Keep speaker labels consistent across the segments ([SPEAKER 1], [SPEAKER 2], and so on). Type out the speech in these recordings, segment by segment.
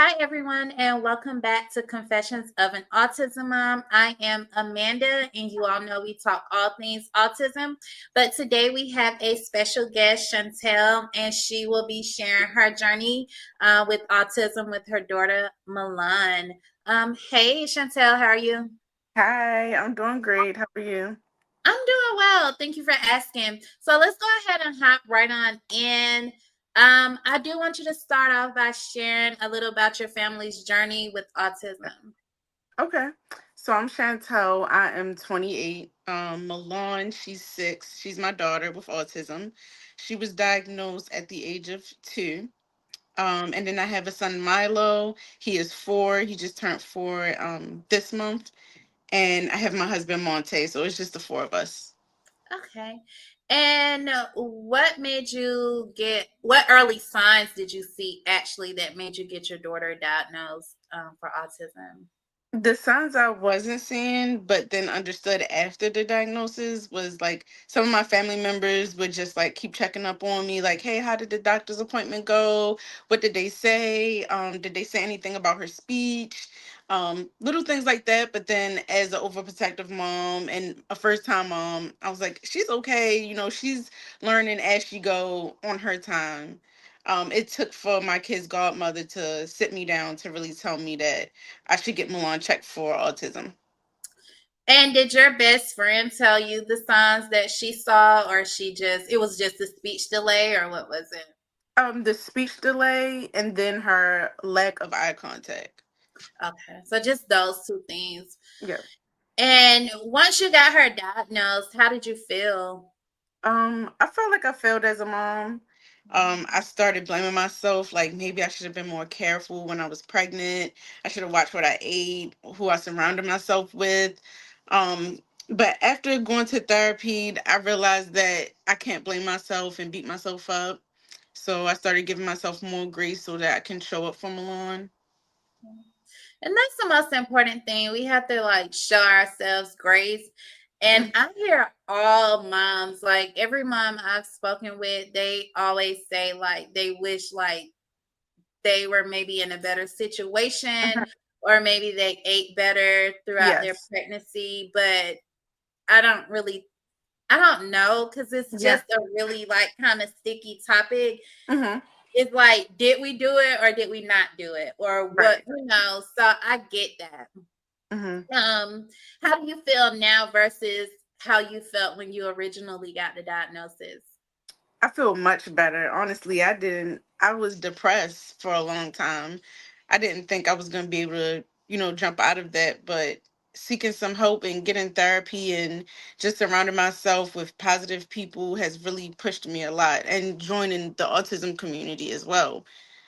[SPEAKER 1] Hi, everyone, and welcome back to Confessions of an Autism Mom. I am Amanda, and you all know we talk all things autism. But today we have a special guest, Chantel, and she will be sharing her journey with autism with her daughter, Milan. Hey, Chantel, how are you?
[SPEAKER 2] Hi, I'm doing great. How are you?
[SPEAKER 1] I'm doing well. Thank you for asking. So let's go ahead and hop right on in. I do want you to start off by sharing a little about your family's journey with autism.
[SPEAKER 2] Okay. So I'm Chantel. I am 28. Milan, she's 6. She's my daughter with autism. She was diagnosed at the age of 2. And then I have a son, Milo. He is 4. He just turned 4 this month. And I have my husband, Monte. So it's just the four of us.
[SPEAKER 1] Okay. And what early signs did you see actually that made you get your daughter diagnosed for autism?
[SPEAKER 2] The signs I wasn't seeing, but then understood after the diagnosis was like some of my family members would just like keep checking up on me, like, hey, how did the doctor's appointment go? What did they say? Did they say anything about her speech? Little things like that. But then as an overprotective mom and a first time mom, I was like, she's okay, she's learning as she go on her time. It took for my kid's godmother to sit me down to really tell me that I should get Milan checked for autism.
[SPEAKER 1] And did your best friend tell you the signs that she saw, or it was just a speech delay, or what was it?
[SPEAKER 2] The speech delay and then her lack of eye contact.
[SPEAKER 1] Okay, so just those two things.
[SPEAKER 2] Yeah.
[SPEAKER 1] And once you got her diagnosed, how did you feel?
[SPEAKER 2] I felt like I failed as a mom. I started blaming myself, like maybe I should have been more careful when I was pregnant. I should have watched what I ate, who I surrounded myself with. Um, but after going to therapy, I realized that I can't blame myself and beat myself up. So I started giving myself more grace so that I can show up for Milan.
[SPEAKER 1] And that's the most important thing. We have to like show ourselves grace. And I hear all moms, like every mom I've spoken with, they always say like they wish like they were maybe in a better situation, or maybe they ate better throughout their
[SPEAKER 2] Yes.
[SPEAKER 1] pregnancy. But I don't really, I don't know, because it's
[SPEAKER 2] Yeah.
[SPEAKER 1] just a really like kind of sticky topic.
[SPEAKER 2] Mm-hmm.
[SPEAKER 1] It's like, did we do it or did we not do it? Or what,
[SPEAKER 2] Right.
[SPEAKER 1] so I get that.
[SPEAKER 2] Mm-hmm.
[SPEAKER 1] How do you feel now versus how you felt when you originally got the diagnosis?
[SPEAKER 2] I feel much better. Honestly, I was depressed for a long time. I didn't think I was going to be able to, jump out of that, but seeking some hope and getting therapy and just surrounding myself with positive people has really pushed me a lot, and joining the autism community as well.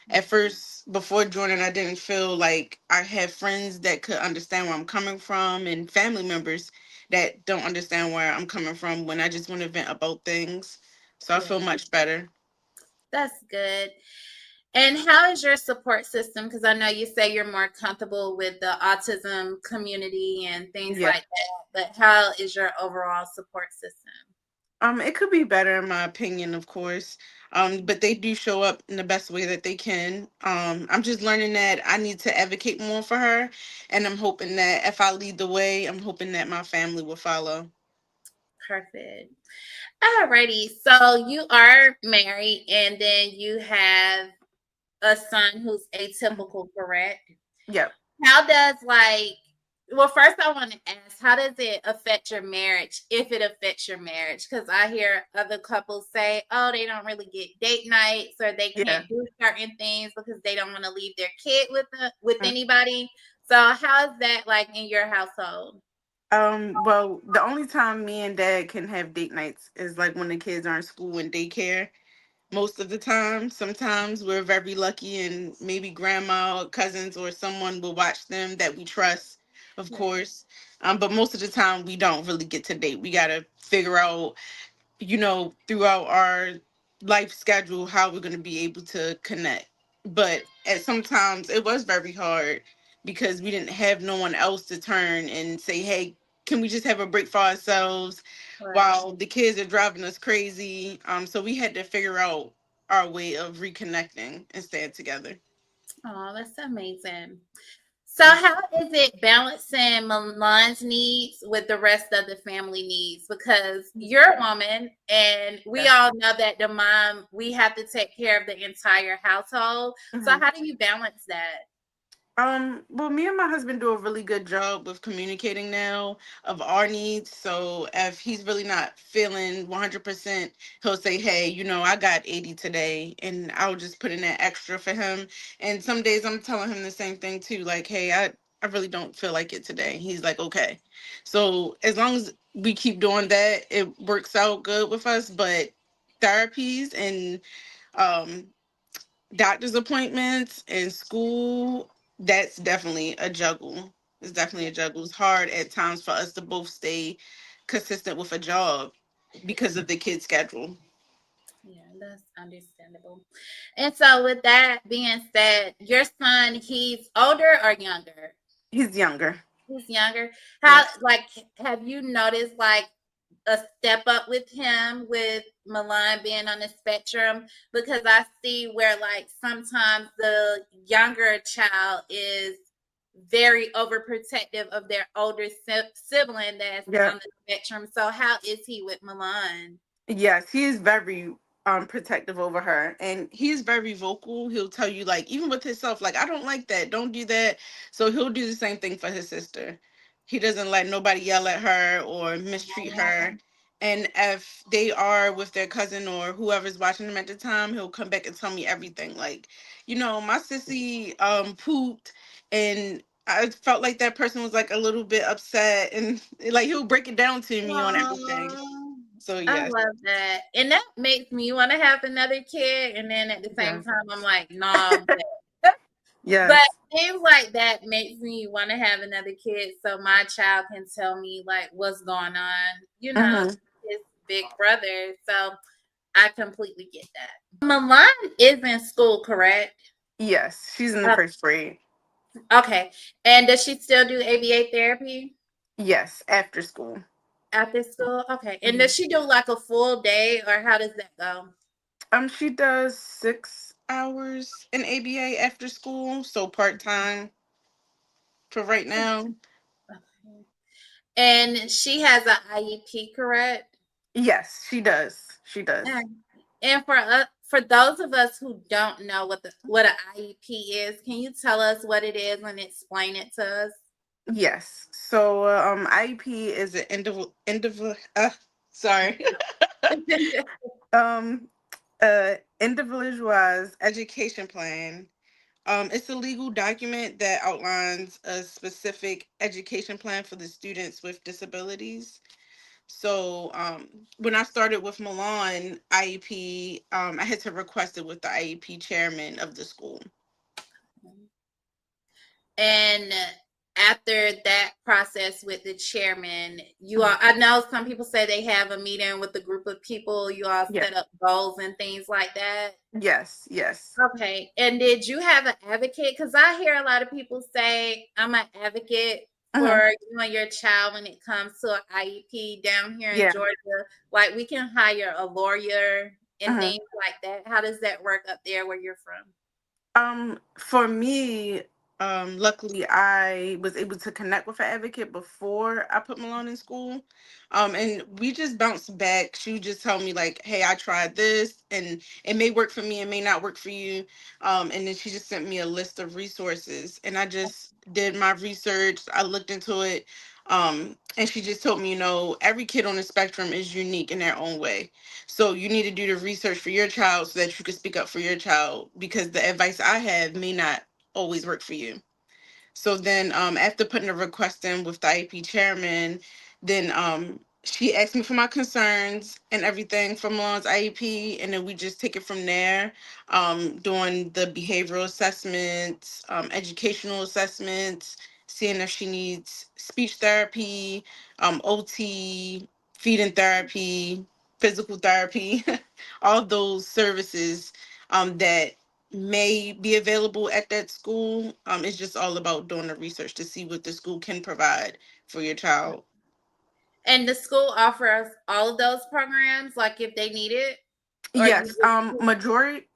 [SPEAKER 2] At first, before joining, I didn't feel like I had friends that could understand where I'm coming from and family members that don't understand where I'm coming from when I just want to vent about things. So I feel
[SPEAKER 1] Yeah,
[SPEAKER 2] much better.
[SPEAKER 1] that's good. And how is your support system? Because I know you say you're more comfortable with the autism community and things
[SPEAKER 2] Yeah.
[SPEAKER 1] like that, but how is your overall support system?
[SPEAKER 2] It could be better in my opinion, of course. But they do show up in the best way that they can. I'm just learning that I need to advocate more for her, and I'm hoping that if I lead the way, I'm hoping that my family will follow.
[SPEAKER 1] Perfect. Alrighty. So you are married and then you have a son who's
[SPEAKER 2] Mhm.
[SPEAKER 1] atypical, correct?
[SPEAKER 2] Yep.
[SPEAKER 1] How does well, first I want to ask, how does it affect your marriage if it affects your marriage? Because I hear other couples say, oh, they don't really get date nights or they
[SPEAKER 2] Yeah.
[SPEAKER 1] can't do certain things because they don't want to leave their kid with anybody. So how is that like in your household?
[SPEAKER 2] Well, the only time me and dad can have date nights is like when the kids are in school and daycare. Most of the time, sometimes we're very lucky and maybe grandma or cousins or someone will watch them that we trust, of
[SPEAKER 1] Yeah.
[SPEAKER 2] course. But most of the time we don't really get to date. We gotta figure out, throughout our life schedule how we're gonna be able to connect. But at sometimes it was very hard because we didn't have no one else to turn and say, hey, can we just have a break for ourselves
[SPEAKER 1] Right.
[SPEAKER 2] while the kids are driving us crazy? So we had to figure out our way of reconnecting and staying together.
[SPEAKER 1] Oh, that's amazing. So, how is it balancing Milan's needs with the rest of the family needs? Because you're a woman, and we
[SPEAKER 2] Yeah.
[SPEAKER 1] all know that the mom, we have to take care of the entire household. So,
[SPEAKER 2] Mhm.
[SPEAKER 1] how do you balance that?
[SPEAKER 2] Well, me and my husband do a really good job with communicating now of our needs. So if he's really not feeling 100%, he'll say, hey, I got 80 today, and I'll just put in that extra for him. And some days I'm telling him the same thing too, like, hey, I really don't feel like it today. He's like, okay. So as long as we keep doing that, it works out good with us. But therapies and um doctor's appointments and school, that's definitely a juggle. It's definitely a juggle. It's hard at times for us to both stay consistent with a job because of the kid schedule.
[SPEAKER 1] Yeah, that's understandable. And so, with that being said, your son, he's older or younger?
[SPEAKER 2] He's younger.
[SPEAKER 1] He's younger. How,
[SPEAKER 2] Yes.
[SPEAKER 1] like, have you noticed, like, a step up with him with Milan being on the spectrum? Because I see where, like, sometimes the younger child is very overprotective of their older sibling that's
[SPEAKER 2] Yeah.
[SPEAKER 1] on the spectrum. So how is he with Milan?
[SPEAKER 2] Yes, he is very protective over her, and he's very vocal. He'll tell you, like, even with himself, like, I don't like that, don't do that. So he'll do the same thing for his sister. He doesn't let nobody yell at her or mistreat her. And if they are with their cousin or whoever's watching them at the time, he'll come back and tell me everything. Like, my sissy pooped, and I felt like that person was like a little bit upset, and like he'll break it down to me on everything.
[SPEAKER 1] Aww.
[SPEAKER 2] So
[SPEAKER 1] I
[SPEAKER 2] yes.
[SPEAKER 1] love that. And that makes me want to have another kid. And then at the same
[SPEAKER 2] Yeah.
[SPEAKER 1] time, I'm like, nah. But
[SPEAKER 2] Yes.
[SPEAKER 1] things like that makes me want to have another kid so my child can tell me like what's going on,
[SPEAKER 2] Hmm.
[SPEAKER 1] his big brother. So I completely get that. Milan is in school, correct?
[SPEAKER 2] Yes, she's in the
[SPEAKER 1] Uh,
[SPEAKER 2] first grade.
[SPEAKER 1] okay. And does she still do ABA therapy
[SPEAKER 2] Yes, after school.
[SPEAKER 1] after school? Okay. And
[SPEAKER 2] Mhm.
[SPEAKER 1] does she do like a full day or how does that go?
[SPEAKER 2] She does 6 hours in ABA after school, so part time for right now.
[SPEAKER 1] Okay. And she has an IEP, correct?
[SPEAKER 2] Yes, she does. She
[SPEAKER 1] Yeah.
[SPEAKER 2] does.
[SPEAKER 1] And for those of us who don't know what an IEP is, can you tell us what it is and explain it to us?
[SPEAKER 2] Yes. So IEP is an sorry. um Individualized education plan. It's a legal document that outlines a specific education plan for the students with disabilities. So when I started with Milan IEP, I had to request it with the IEP chairman of the school.
[SPEAKER 1] And after that process with the chairman,
[SPEAKER 2] Mhm.
[SPEAKER 1] I know some people say they have a meeting with a group of people, you all
[SPEAKER 2] Yeah.
[SPEAKER 1] set up goals and things like that.
[SPEAKER 2] Yes. Yes.
[SPEAKER 1] Okay. And did you have an advocate? Because I hear a lot of people say, I'm an advocate
[SPEAKER 2] Hmm.
[SPEAKER 1] for you and your child when it comes to an IEP down here in
[SPEAKER 2] Yeah.
[SPEAKER 1] Georgia. Like, we can hire a lawyer and
[SPEAKER 2] Hmm.
[SPEAKER 1] things like that. How does that work up there where you're from?
[SPEAKER 2] For me, luckily I was able to connect with an advocate before I put Malone in school. And we just bounced back. She would just tell me like, hey, I tried this and it may work for me, it may not work for you. And then she just sent me a list of resources and I just did my research. I looked into it. And she just told me, every kid on the spectrum is unique in their own way. So you need to do the research for your child so that you can speak up for your child because the advice I have may not always work for you. So then after putting a request in with the IEP chairman, then she asked me for my concerns and everything from Milan's IEP, and then we just take it from there, doing the behavioral assessments, educational assessments, seeing if she needs speech therapy, OT, feeding therapy, physical therapy, all those services that may be available at that school. It's just all about doing the research to see what the school can provide for your child.
[SPEAKER 1] And the school offers all of those programs, like if they need it. Or you
[SPEAKER 2] Yes,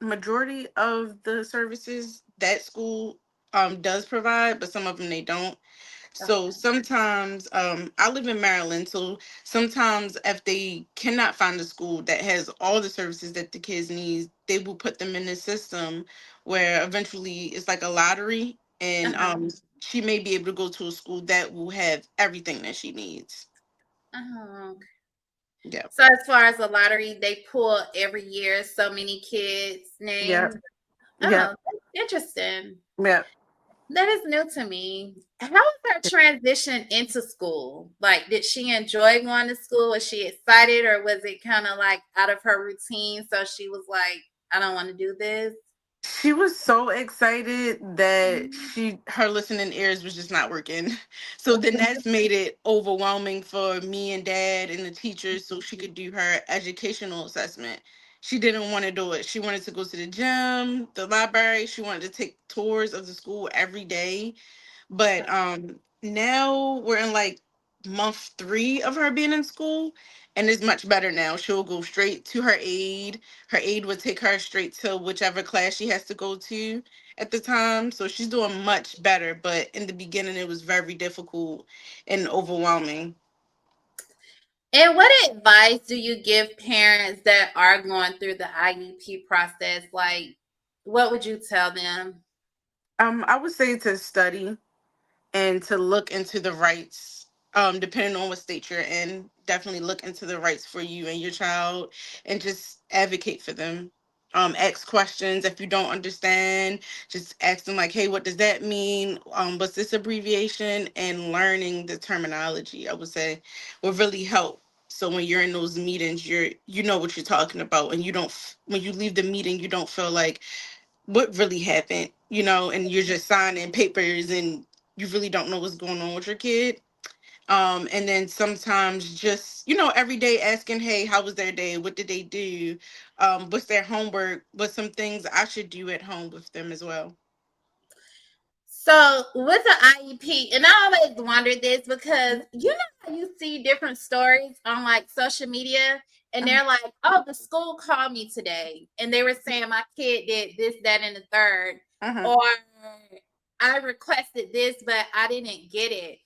[SPEAKER 2] majority of the services that school does provide, but some of them they don't. So
[SPEAKER 1] okay.
[SPEAKER 2] sometimes I live in Maryland, so sometimes if they cannot find a school that has all the services that the kids need, they will put them in the system where eventually it's like a lottery, and
[SPEAKER 1] Uh-huh.
[SPEAKER 2] she may be able to go to a school that will have everything that she needs.
[SPEAKER 1] Oh,
[SPEAKER 2] Yeah.
[SPEAKER 1] so as far as the lottery, they pull every year so many kids'
[SPEAKER 2] Yeah.
[SPEAKER 1] names.
[SPEAKER 2] Yeah.
[SPEAKER 1] Oh, that's interesting.
[SPEAKER 2] Yeah.
[SPEAKER 1] That is new to me. How was her transition into school? Like, did she enjoy going to school? Was she excited, or was it kind of like out of her routine? So she was like, I don't want to do this.
[SPEAKER 2] She was so excited that
[SPEAKER 1] Mhm.
[SPEAKER 2] her listening ears was just not working. So then that's made it overwhelming for me and dad and the teachers so she could do her educational assessment. She didn't want to do it. She wanted to go to the gym, the library. She wanted to take tours of the school every day. But now we're in like month 3 of her being in school, and it's much better now. She'll go straight to her aide. Her aide would take her straight to whichever class she has to go to at the time. So she's doing much better. But in the beginning it was very difficult and overwhelming.
[SPEAKER 1] And what advice do you give parents that are going through the IEP process? Like, what would you tell them?
[SPEAKER 2] I would say to study and to look into the rights, depending on what state you're in. Definitely look into the rights for you and your child, and just advocate for them. Ask questions if you don't understand. Just ask them like, hey, what does that mean? What's this abbreviation? And learning the terminology, I would say, will really help. So when you're in those meetings, you know what you're talking about, and you don't when you leave the meeting, you don't feel like what really happened, and you're just signing papers and you really don't know what's going on with your kid. And then sometimes just, every day asking, hey, how was their day? What did they do? What's their homework? What's some things I should do at home with them as well?
[SPEAKER 1] So with the IEP, and I always wondered this because you know how you see different stories on like social media, and
[SPEAKER 2] Uh-huh.
[SPEAKER 1] they're like, "Oh, the school called me today, and they were saying my kid did this, that, and the third,
[SPEAKER 2] Uh-huh.
[SPEAKER 1] or I requested this, but I didn't get it."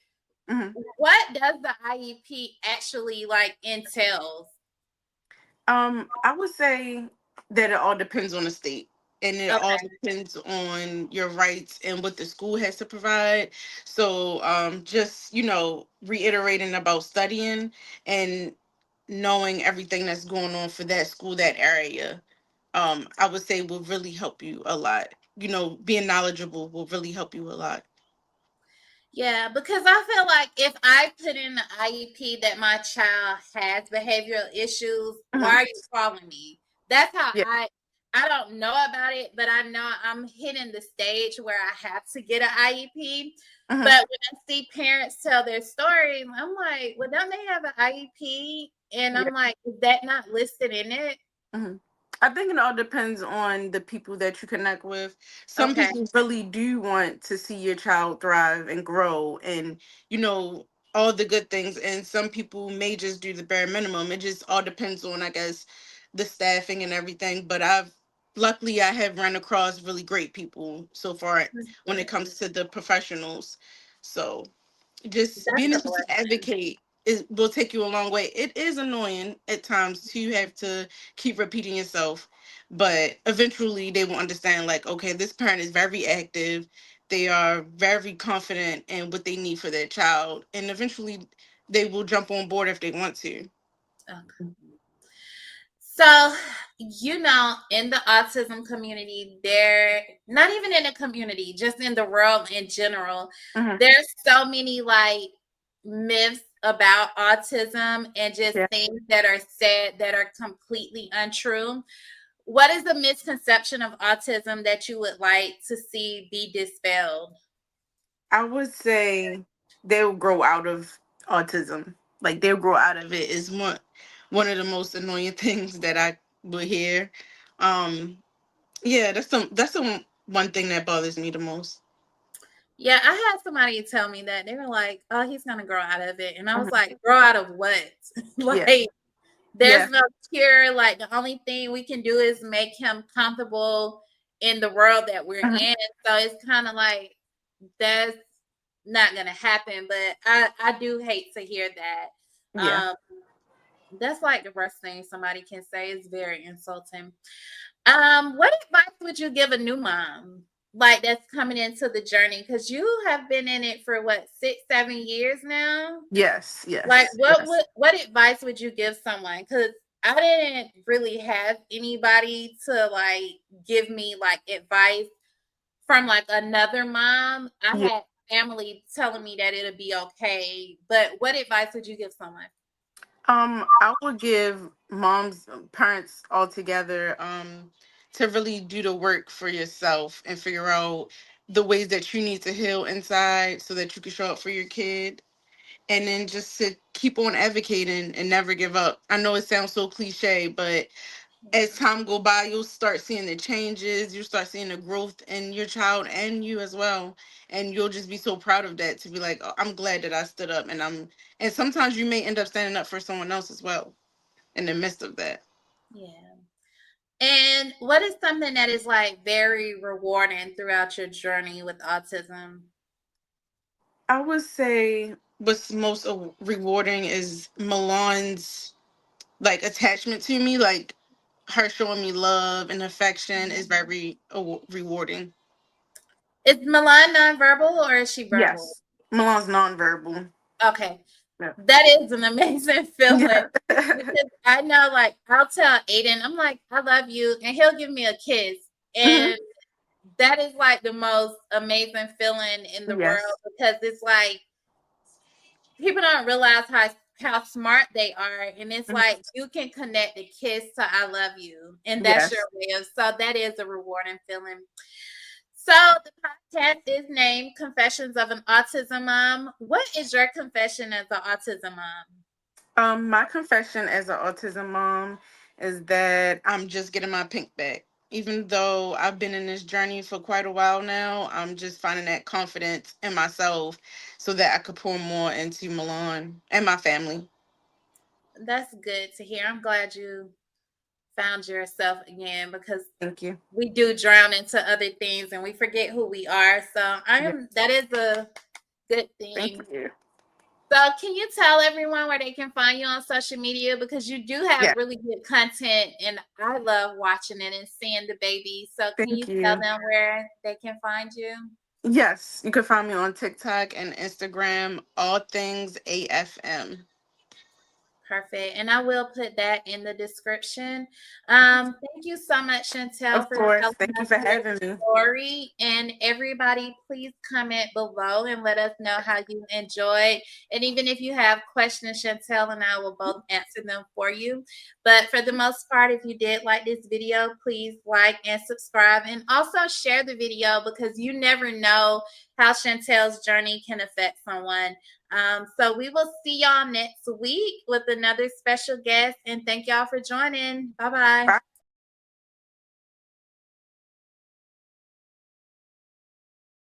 [SPEAKER 2] Uh-huh.
[SPEAKER 1] What does the IEP actually like entails?
[SPEAKER 2] I would say that it all depends on the state, and it all
[SPEAKER 1] Okay.
[SPEAKER 2] depends on your rights and what the school has to provide. So, just, reiterating about studying and knowing everything that's going on for that school, that area, I would say will really help you a lot. Being knowledgeable will really help you a lot.
[SPEAKER 1] Yeah, because I feel like if I put in the IEP that my child has behavioral issues, why
[SPEAKER 2] Uh-huh.
[SPEAKER 1] are you calling me? That's how
[SPEAKER 2] Yeah.
[SPEAKER 1] I don't know about it, but I know I'm hitting the stage where I have to get an IEP.
[SPEAKER 2] Uh-huh.
[SPEAKER 1] But when I see parents tell their story, I'm like, well, don't they have an IEP? And
[SPEAKER 2] Yeah.
[SPEAKER 1] I'm like, is that not listed in it?
[SPEAKER 2] Mhm. I think it all depends on the people that you connect with. Some
[SPEAKER 1] Okay.
[SPEAKER 2] people really do want to see your child thrive and grow and, you know, all the good things. And some people may just do the bare minimum. It just all depends on, I guess, the staffing and everything. But luckily, I have run across really great people so far when it comes to the professionals. So just
[SPEAKER 1] That's
[SPEAKER 2] being
[SPEAKER 1] a
[SPEAKER 2] able to
[SPEAKER 1] blessing.
[SPEAKER 2] advocate will take you a long way. It is annoying at times to have to keep repeating yourself, but eventually they will understand like, okay, this parent is very active. They are very confident in what they need for their child, and eventually they will jump on board if they want to.
[SPEAKER 1] Okay. So, in the autism community, there, not even in the community, just in the world in general,
[SPEAKER 2] Hmm.
[SPEAKER 1] there's so many like myths about autism and just
[SPEAKER 2] Yeah.
[SPEAKER 1] things that are said that are completely untrue. What is the misconception of autism that you would like to see be dispelled?
[SPEAKER 2] I would say they'll grow out of autism. Like they'll grow out of it is one of the most annoying things that I would hear. Um, Yeah, that's the one thing that bothers me the most.
[SPEAKER 1] Yeah, I had somebody tell me that they were like, "Oh, he's gonna grow out of it," and I was
[SPEAKER 2] Mhm.
[SPEAKER 1] like, "Grow out of what?"
[SPEAKER 2] Yeah,
[SPEAKER 1] like There's
[SPEAKER 2] Yeah.
[SPEAKER 1] no cure. Like the only thing we can do is make him comfortable in the world that we're
[SPEAKER 2] Mhm.
[SPEAKER 1] in. So it's kind of like that's not gonna happen. But I do hate to hear that.
[SPEAKER 2] Yeah.
[SPEAKER 1] That's like the worst thing somebody can say. Is very insulting. What advice would you give a new mom like that's coming into the journey? Because you have been in it for what 6, 7 years now.
[SPEAKER 2] Yes.
[SPEAKER 1] Like,
[SPEAKER 2] Yes. Yes.
[SPEAKER 1] what advice would you give someone? Because I didn't really have anybody to like give me like advice from like another mom. I
[SPEAKER 2] Yeah.
[SPEAKER 1] had family telling me that it'll be okay, but what advice would you give someone?
[SPEAKER 2] I would give moms, parents all together, to really do the work for yourself and figure out the ways that you need to heal inside so that you can show up for your kid. And then just to keep on advocating and never give up. I know it sounds so cliche, but as time go by, you'll start seeing the changes. You start seeing the growth in your child and you as well, and you'll just be so proud of that to be like, oh, I'm glad that I stood up, and and sometimes you may end up standing up for someone else as well in the midst of that.
[SPEAKER 1] Yeah. And what is something that is like very rewarding throughout your journey with autism?
[SPEAKER 2] I would say what's most rewarding is Milan's like attachment to me, like her showing me love and affection is very rewarding.
[SPEAKER 1] Is Milan nonverbal or is she verbal?
[SPEAKER 2] Yes, Milan's nonverbal.
[SPEAKER 1] Okay.
[SPEAKER 2] Yeah.
[SPEAKER 1] That is an amazing feeling
[SPEAKER 2] Yeah.
[SPEAKER 1] because I know, like, I'll tell Aiden, I'm like, I love you, and he'll give me a kiss.
[SPEAKER 2] Hmm.
[SPEAKER 1] And that is like the most amazing feeling in the world
[SPEAKER 2] Yes.
[SPEAKER 1] because it's like people don't realize how smart they are. And it's
[SPEAKER 2] Mhm.
[SPEAKER 1] like you can connect the kiss to I love you. And that's your
[SPEAKER 2] Yes.
[SPEAKER 1] way of so that is a rewarding feeling. So the podcast is named Confessions of an Autism Mom. What is your confession as an autism mom?
[SPEAKER 2] My confession as an autism mom is that I'm just getting my pink back. Even though I've been in this journey for quite a while now, I'm just finding that confidence in myself so that I could pour more into Milan and my family.
[SPEAKER 1] That's good to hear. I'm glad you found yourself again because
[SPEAKER 2] Thank you.
[SPEAKER 1] we do drown into other things and we forget who we are. So
[SPEAKER 2] Yeah.
[SPEAKER 1] that is a good
[SPEAKER 2] Thank
[SPEAKER 1] thing.
[SPEAKER 2] you.
[SPEAKER 1] So can you tell everyone where they can find you on social media? Because you do have
[SPEAKER 2] Yeah.
[SPEAKER 1] really good content and I love watching it and seeing the baby. So can you
[SPEAKER 2] Thank
[SPEAKER 1] tell
[SPEAKER 2] you.
[SPEAKER 1] them where they can find you?
[SPEAKER 2] Yes, you can find me on TikTok and Instagram, all things AFM.
[SPEAKER 1] Perfect. And I will put that in the description. Thank you so much, Chantel,
[SPEAKER 2] Of
[SPEAKER 1] for
[SPEAKER 2] course.
[SPEAKER 1] telling
[SPEAKER 2] Thank you
[SPEAKER 1] us
[SPEAKER 2] for
[SPEAKER 1] your
[SPEAKER 2] having me.
[SPEAKER 1] story. And everybody, please comment below and let us know how you enjoyed. And even if you have questions, Chantel and I will both answer them for you. But for the most part, if you did like this video, please like and subscribe. And also share the video because you never know how Chantel's journey can affect someone. So we will see y'all next week with another special guest. And thank y'all for joining. Bye bye.
[SPEAKER 2] Bye.